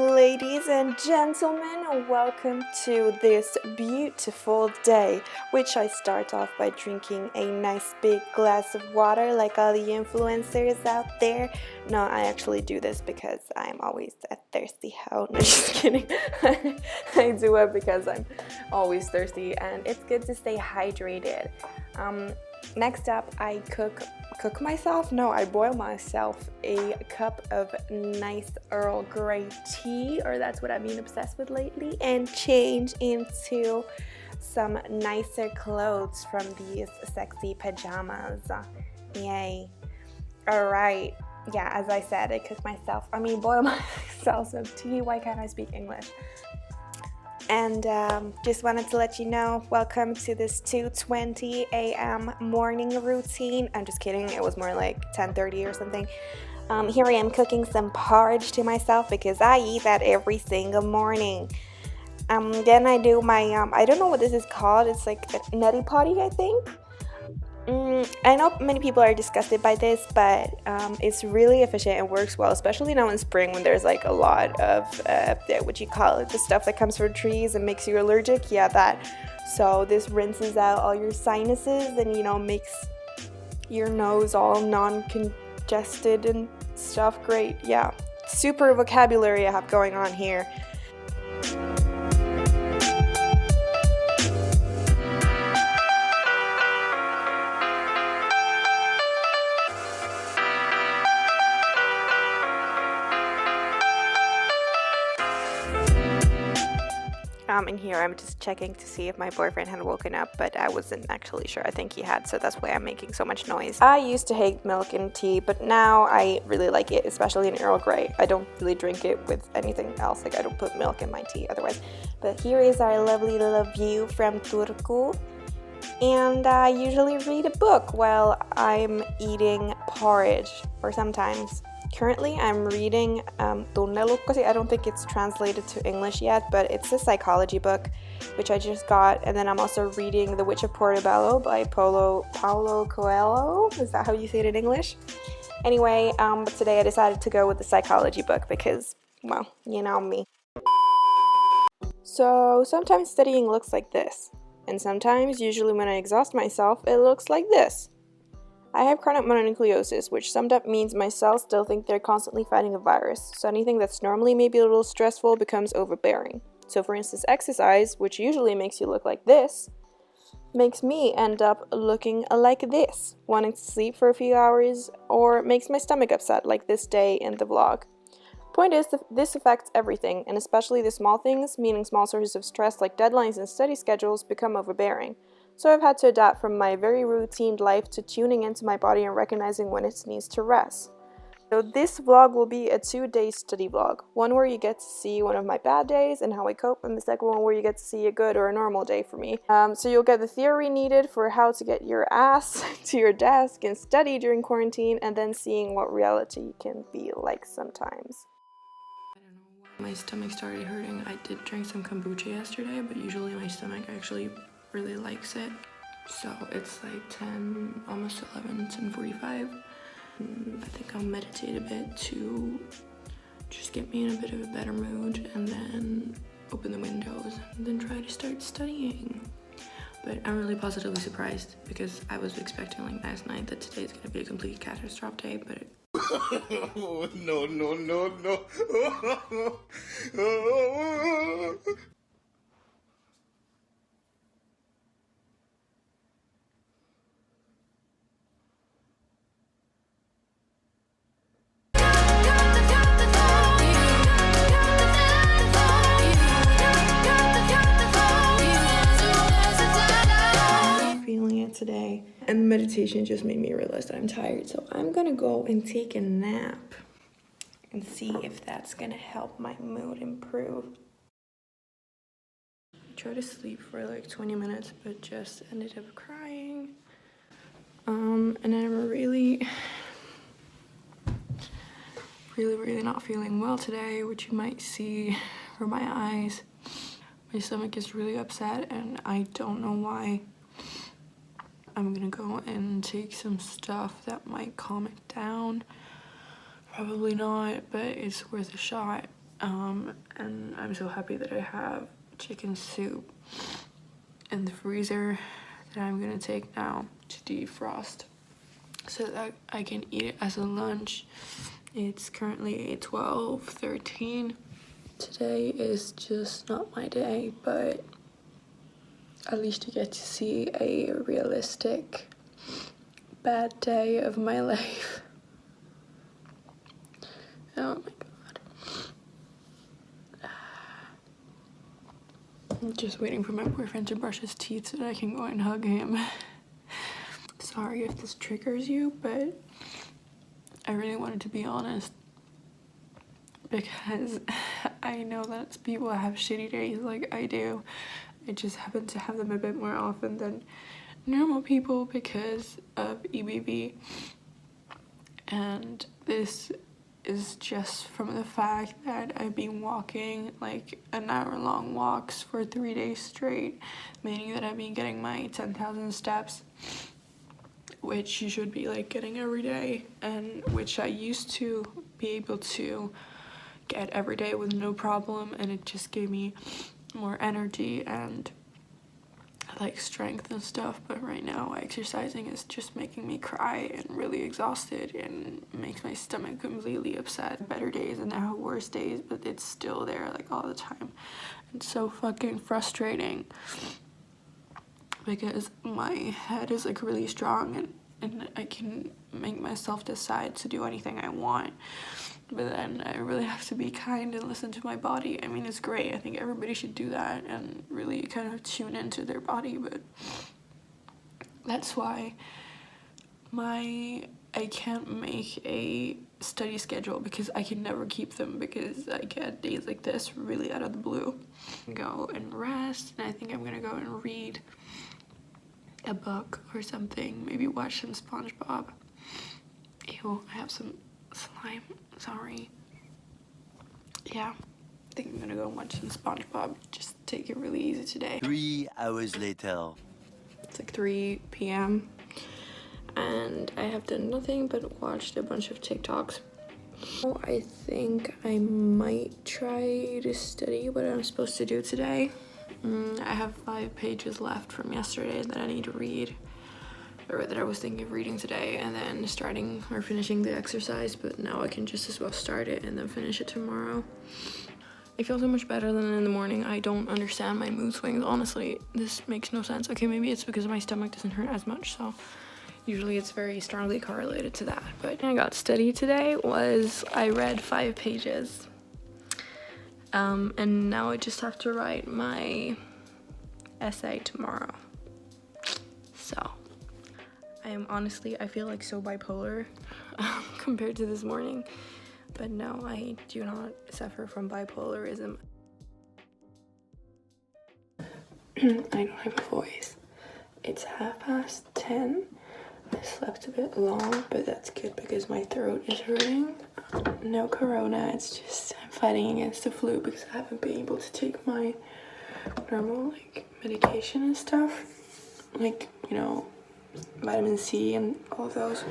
Ladies and gentlemen, welcome to this beautiful day, which I start off by drinking a nice big glass of water like all the influencers out there. No, I actually do this because I'm always a thirsty hoe. No, just kidding. I do it because I'm always thirsty and it's good to stay hydrated. Next up, I I boil myself a cup of nice Earl Grey tea, or that's what I've been obsessed with lately, and change into some nicer clothes from these sexy pajamas. Yay. Alright, yeah, as I said, boil myself some tea. Why can't I speak English? And just wanted to let you know, welcome to this 2:20 a.m. morning routine. I'm just kidding, it was more like 10:30 or something. Here I am cooking some porridge to myself because I eat that every single morning. Then I do my, I don't know what this is called, it's like a neti potty, I think. I know many people are disgusted by this, but it's really efficient and works well, especially now in spring when there's like a lot of, the stuff that comes from trees and makes you allergic. Yeah, that. So this rinses out all your sinuses and, makes your nose all non-congested and stuff. Great. Yeah. Super vocabulary I have going on here. In here I'm just checking to see if my boyfriend had woken up, but I wasn't actually sure. I think he had, so that's why I'm making so much noise. I used to hate milk and tea, but now I really like it, especially in Earl Grey. I don't really drink it with anything else, like I don't put milk in my tea otherwise. But here is our lovely little view from Turku. And I usually read a book while I'm eating porridge, or sometimes. Currently, I'm reading Tunnelukkosi. I don't think it's translated to English yet, but it's a psychology book, which I just got. And then I'm also reading The Witch of Portobello by Paulo Coelho. Is that how you say it in English? Anyway, but today I decided to go with the psychology book because, well, you know me. So sometimes studying looks like this. And sometimes, usually when I exhaust myself, it looks like this. I have chronic mononucleosis, which summed up means my cells still think they're constantly fighting a virus, so anything that's normally maybe a little stressful becomes overbearing. So for instance, exercise, which usually makes you look like this, makes me end up looking like this, wanting to sleep for a few hours, or makes my stomach upset like this day in the vlog. Point is, this affects everything, and especially the small things, meaning small sources of stress like deadlines and study schedules, become overbearing. So I've had to adapt from my very routine life to tuning into my body and recognizing when it needs to rest. So this vlog will be a 2-day study vlog. One where you get to see one of my bad days and how I cope, and the second one where you get to see a good or a normal day for me. So you'll get the theory needed for how to get your ass to your desk and study during quarantine, and then seeing what reality can be like sometimes. I don't know why my stomach started hurting. I did drink some kombucha yesterday, but usually my stomach actually really likes it. So it's like 10, almost 11, 10:45. I think I'll meditate a bit to just get me in a bit of a better mood, and then open the windows and then try to start studying. But I'm really positively surprised because I was expecting like last night that today's gonna be a complete catastrophe day, but no. today, and meditation just made me realize that I'm tired, so I'm gonna go and take a nap and see if that's gonna help my mood improve. I tried to sleep for like 20 minutes but just ended up crying, and I'm really not feeling well today, which you might see from my eyes. My stomach is really upset and I don't know why. I'm gonna go and take some stuff that might calm it down. Probably not, but it's worth a shot. And I'm so happy that I have chicken soup in the freezer that I'm gonna take now to defrost so that I can eat it as a lunch. It's currently 12:13. Today is just not my day, but at least you get to see a realistic bad day of my life. Oh my god. I'm just waiting for my boyfriend to brush his teeth so that I can go and hug him. Sorry if this triggers you, but I really wanted to be honest because I know that people have shitty days like I do. I just happen to have them a bit more often than normal people because of EBV. And this is just from the fact that I've been walking like an hour-long walks for 3 days straight, meaning that I've been getting my 10,000 steps, which you should be like getting every day, and which I used to be able to get every day with no problem, and it just gave me more energy and like strength and stuff. But right now exercising is just making me cry and really exhausted and makes my stomach completely upset. Better days and I have worse days, but it's still there like all the time. It's so fucking frustrating because my head is like really strong and I can make myself decide to do anything I want. But then I really have to be kind and listen to my body. I mean, it's great. I think everybody should do that and really kind of tune into their body. But that's why I can't make a study schedule because I can never keep them because I get days like this really out of the blue. Go and rest, and I think I'm gonna go and read a book or something. Maybe watch some SpongeBob. Ew, I have some slime. Sorry. Yeah, I think I'm gonna go and watch some SpongeBob. Just take it really easy today. 3 hours later. It's like 3 p.m. and I have done nothing but watched a bunch of TikToks. I think I might try to study what I'm supposed to do today. I have 5 pages left from yesterday that I need to read, or that I was thinking of reading today, and then starting or finishing the exercise, but now I can just as well start it and then finish it tomorrow. I feel so much better than in the morning. I don't understand my mood swings, honestly. This makes no sense. Okay, maybe it's because my stomach doesn't hurt as much, so usually it's very strongly correlated to that. But I got study today was I read 5 pages. And now I just have to write my essay tomorrow. So I feel like so bipolar compared to this morning, but no, I do not suffer from bipolarism. I don't have a voice. It's 10:30. I slept a bit long, but that's good because my throat is hurting. No corona, it's just I'm fighting against the flu because I haven't been able to take my normal like medication and stuff, like, you know, vitamin C and all of those.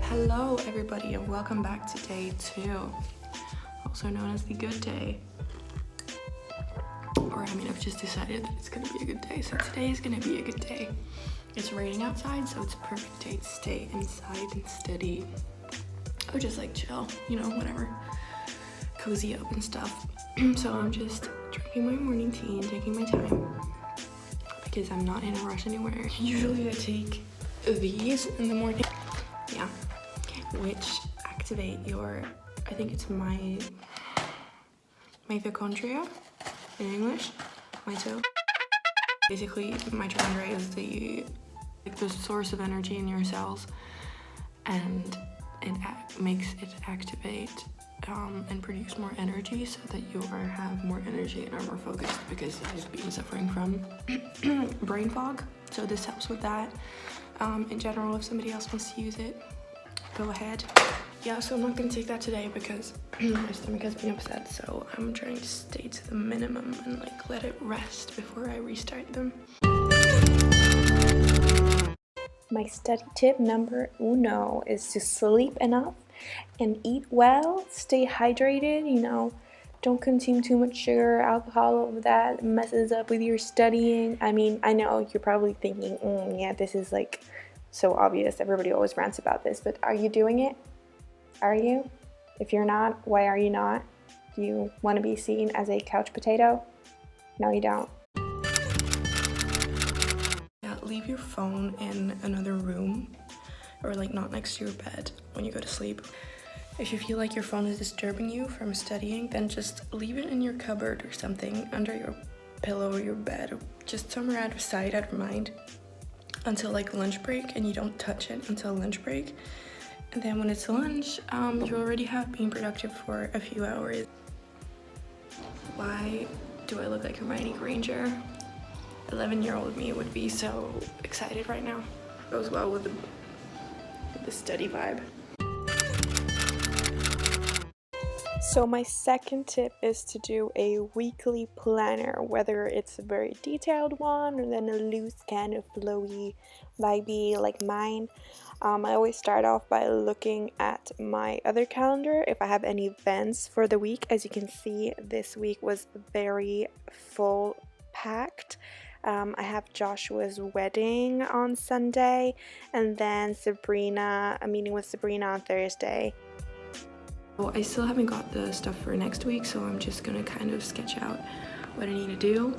Hello everybody and welcome back to day 2, also known as the good day. Or I mean, I've just decided that it's gonna be a good day, so today is gonna be a good day. It's raining outside, so it's a perfect day to stay inside and study, or just like chill, you know, whatever, cozy up and stuff. So I'm just drinking my morning tea and taking my time because I'm not in a rush anywhere. Usually I take these in the morning, yeah, which activate your, I think it's mitochondria in English, mito. Basically, mitochondria is the source of energy in your cells, and it makes it activate and produce more energy so that you have more energy and are more focused, because I've been suffering from brain fog. So this helps with that. In general, if somebody else wants to use it, go ahead. Yeah, so I'm not gonna take that today because my stomach has been upset, so I'm trying to stay to the minimum and like let it rest before I restart them. My study tip number uno is to sleep enough and eat well, stay hydrated, don't consume too much sugar, alcohol, all of that messes up with your studying. I mean, I know you're probably thinking, yeah, this is like so obvious, everybody always rants about this, but are you doing it? Are you? If you're not, why are you not? Do you want to be seen as a couch potato? No, you don't. Yeah, leave your phone in another room or like not next to your bed when you go to sleep. If you feel like your phone is disturbing you from studying, then just leave it in your cupboard or something, under your pillow or your bed, or just somewhere out of sight, out of mind, until like lunch break, and you don't touch it until lunch break. And then when it's lunch, you already have been productive for a few hours. Why do I look like Hermione Granger? 11-year-old me would be so excited right now. Goes well with the study vibe. So my second tip is to do a weekly planner, whether it's a very detailed one or then a loose kind of flowy, vibey like mine. I always start off by looking at my other calendar if I have any events for the week. As you can see, this week was very full packed. I have Joshua's wedding on Sunday, and then a meeting with Sabrina on Thursday. Well, I still haven't got the stuff for next week, so I'm just gonna kind of sketch out what I need to do.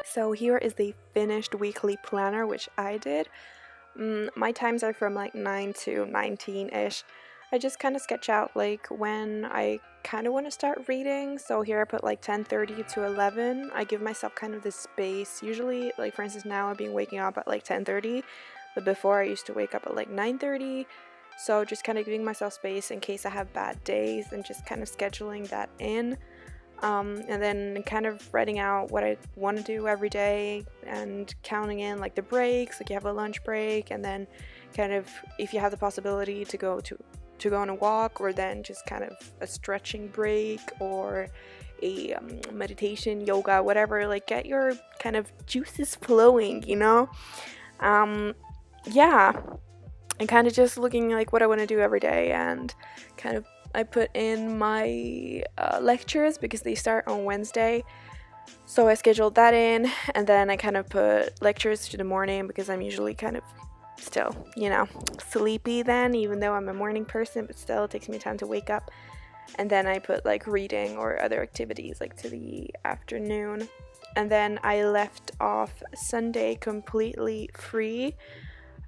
So here is the finished weekly planner, which I did. My times are from like 9 to 19-ish. I just kind of sketch out like when I kind of want to start reading. So here I put like 10:30 to 11. I give myself kind of this space. Usually, like for instance, now I've been waking up at like 10:30, but before I used to wake up at like 9:30. So just kind of giving myself space in case I have bad days and just kind of scheduling that in. And then kind of writing out what I want to do every day and counting in like the breaks, like you have a lunch break, and then kind of if you have the possibility to go on a walk, or then just kind of a stretching break or a meditation, yoga, whatever, like get your kind of juices flowing, yeah. And kind of just looking like what I want to do every day, and kind of I put in my lectures because they start on Wednesday, so I scheduled that in, and then I kind of put lectures to the morning because I'm usually kind of still, sleepy then, even though I'm a morning person, but still it takes me time to wake up. And then I put like reading or other activities like to the afternoon, and then I left off Sunday completely free.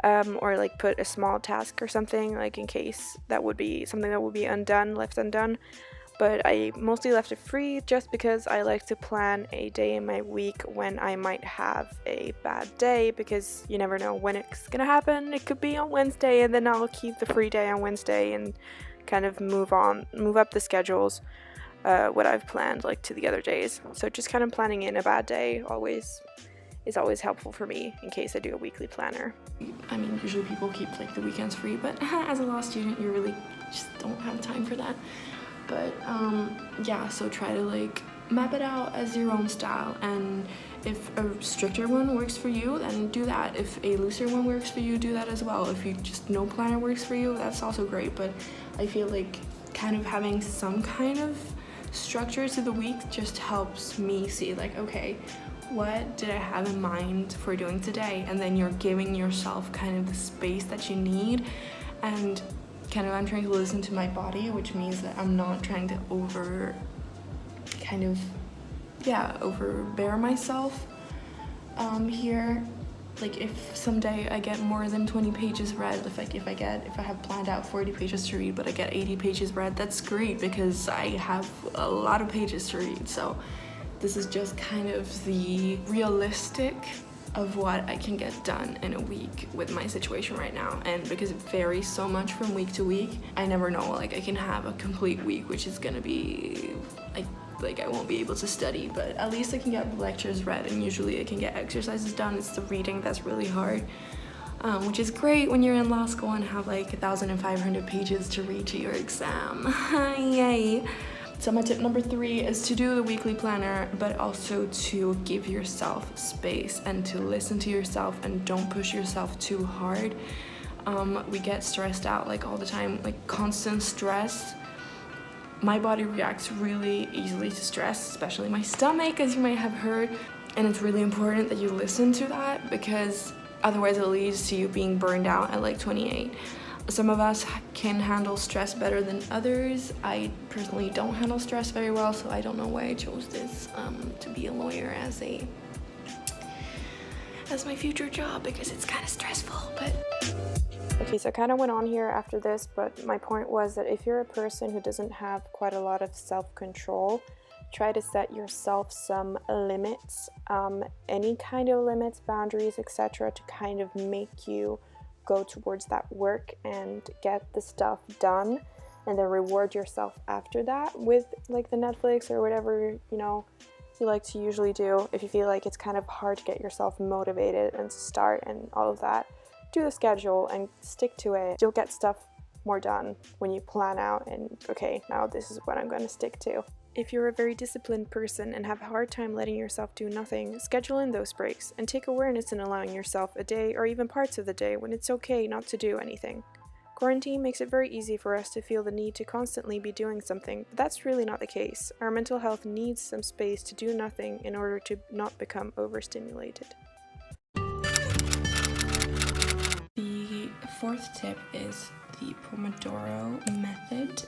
Or like put a small task or something, like in case that would be something that would be left undone. But I mostly left it free just because I like to plan a day in my week when I might have a bad day, because you never know when it's gonna happen. It could be on Wednesday, and then I'll keep the free day on Wednesday and kind of move up the schedules, what I've planned like to the other days. So just kind of planning in a bad day is always helpful for me in case I do a weekly planner. I mean, usually people keep like the weekends free, but as a law student, you really just don't have time for that. But yeah, so try to like map it out as your own style, and if a stricter one works for you, then do that. If a looser one works for you, do that as well. If you just no planner works for you, that's also great. But I feel like kind of having some kind of structure to the week just helps me see like, okay, what did I have in mind for doing today? And then you're giving yourself kind of the space that you need, and kind of I'm trying to listen to my body, which means that I'm not trying to overbear myself here. Like if someday I get more than 20 pages read, if I have planned out 40 pages to read but I get 80 pages read, that's great because I have a lot of pages to read. So this is just kind of the realistic of what I can get done in a week with my situation right now. And because it varies so much from week to week, I never know, like I can have a complete week which is gonna be like I won't be able to study, but at least I can get lectures read, and usually I can get exercises done. It's the reading that's really hard, which is great when you're in law school and have like 1,500 pages to read to your exam. Yay! So my tip number 3 is to do the weekly planner, but also to give yourself space and to listen to yourself and don't push yourself too hard. We get stressed out like all the time, like constant stress. My body reacts really easily to stress, especially my stomach, as you might have heard. And it's really important that you listen to that, because otherwise it leads to you being burned out at like 28. Some of us can handle stress better than others. I personally don't handle stress very well, so I don't know why I chose this to be a lawyer as my future job, because it's kind of stressful, but... Okay, so I kind of went on here after this, but my point was that if you're a person who doesn't have quite a lot of self-control, try to set yourself some limits, any kind of limits, boundaries, etc., to kind of make you go towards that work and get the stuff done, and then reward yourself after that with like the Netflix or whatever, you know, you like to usually do. If you feel like it's kind of hard to get yourself motivated and to start and all of that, do the schedule and stick to it. You'll get stuff more done when you plan out and, okay, now this is what I'm going to stick to. If you're a very disciplined person and have a hard time letting yourself do nothing, schedule in those breaks and take awareness in allowing yourself a day or even parts of the day when it's okay not to do anything. Quarantine makes it very easy for us to feel the need to constantly be doing something, but that's really not the case. Our mental health needs some space to do nothing in order to not become overstimulated. The 4th tip is the Pomodoro method,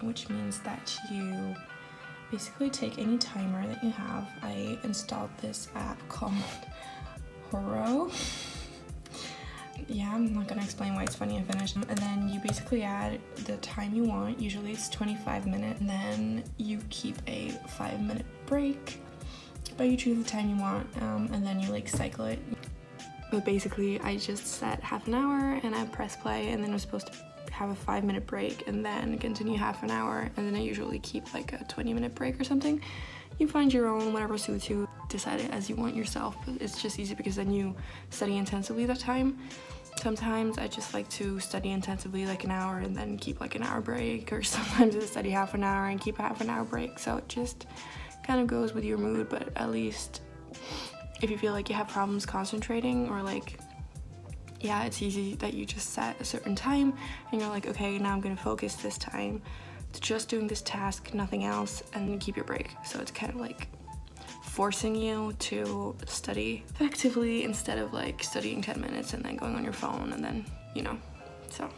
which means that you basically take any timer that you have. I installed this app called Horo. Yeah, I'm not gonna explain why it's funny and finished. And then you basically add the time you want. Usually it's 25 minutes, and then you keep a 5-minute break, but you choose the time you want, and then you like cycle it. But basically I just set half an hour and I press play, and then I'm supposed to have a 5-minute break and then continue half an hour, and then I usually keep like a 20-minute break or something. You find your own, whatever suits you, decide it as you want yourself, but it's just easy because then you study intensively that time. Sometimes I just like to study intensively like an hour and then keep like an hour break, or sometimes I study half an hour and keep a half an hour break, so it just kind of goes with your mood. But at least if you feel like you have problems concentrating, or like, yeah, it's easy that you just set a certain time and you're like, okay, now I'm gonna focus this time to just doing this task, nothing else, and then keep your break. So it's kind of like forcing you to study effectively instead of like studying 10 minutes and then going on your phone and then, you know, so.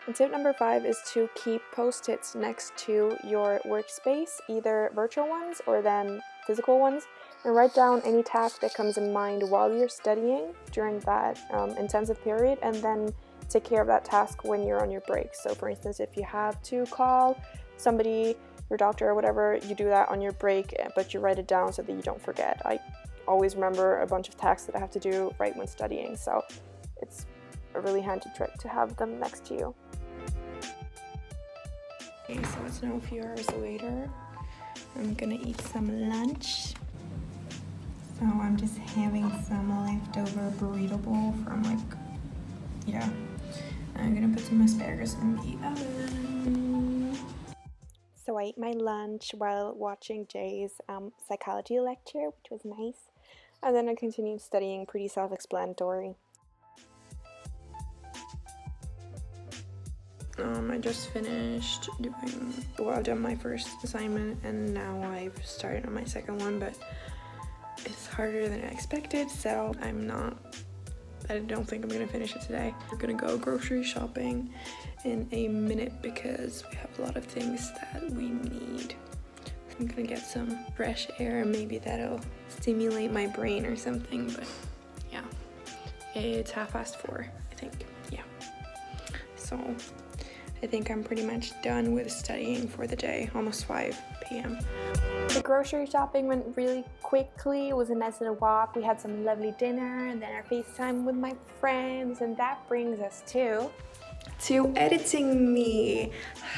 And tip number 5 is to keep post-its next to your workspace, either virtual ones or then physical ones, and write down any task that comes in mind while you're studying during that intensive period, and then take care of that task when you're on your break. So for instance, if you have to call somebody, your doctor or whatever, you do that on your break, but you write it down so that you don't forget. I always remember a bunch of tasks that I have to do right when studying, so it's a really handy trick to have them next to you. Okay, so it's now a few hours later. I'm gonna eat some lunch. So I'm just having some leftover burrito bowl from I'm gonna put some asparagus in the oven. So I ate my lunch while watching Jay's psychology lecture, which was nice. And then I continued studying, pretty self-explanatory. I just finished I've done my first assignment and now I've started on my second one, but it's harder than I expected, so I don't think I'm gonna finish it today. We're gonna go grocery shopping in a minute because we have a lot of things that we need. So I'm gonna get some fresh air and maybe that'll stimulate my brain or something, but yeah. It's 4:30, I think, yeah. So I think I'm pretty much done with studying for the day, almost 5 p.m. The grocery shopping went really quickly. It was a nice little walk. We had some lovely dinner and then our FaceTime with my friends, and that brings us to editing me.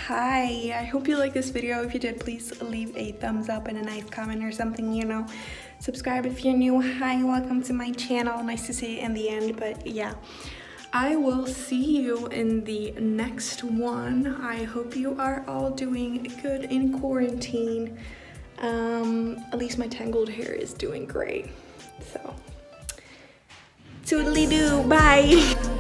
Hi, I hope you like this video. If you did, please leave a thumbs up and a nice comment or something, you know. Subscribe if you're new. Hi, welcome to my channel. Nice to see you in the end, but yeah. I will see you in the next one. I hope you are all doing good in quarantine. At least my tangled hair is doing great. So, toodly-doo, bye.